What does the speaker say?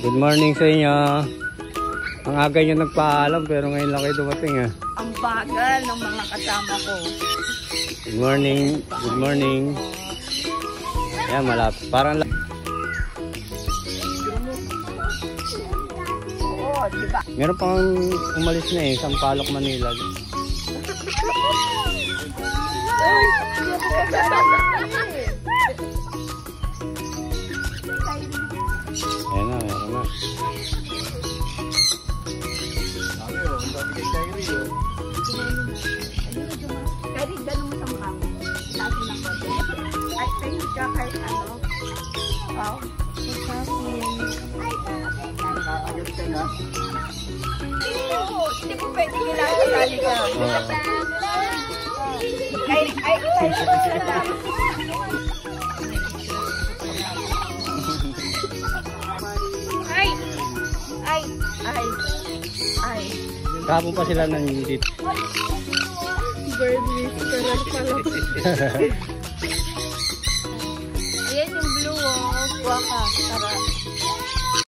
Good morning sa inyo. Ang aga nyo nagpaalam pero ngayon lang kayo dumating ha. Ang bagal ng mga kasama ko. Good morning. Good morning. Ayan, malapit. Parang Oo, diba? meron pang umalis na eh, Sampaloc, Manila. Ay! Ayan na, meron na. Kahit ganun mo sa mukha mo. Sabi ng konti. Ay, tingin ka kahit ano. Wow. Nakakagod ka na. Oo, hindi mo pwede kinakasali ka. Ay. Kapon pa sila ng hindi. Bird list ka lang pala. Ayan yung blue, oh. Kuha ka. Tara.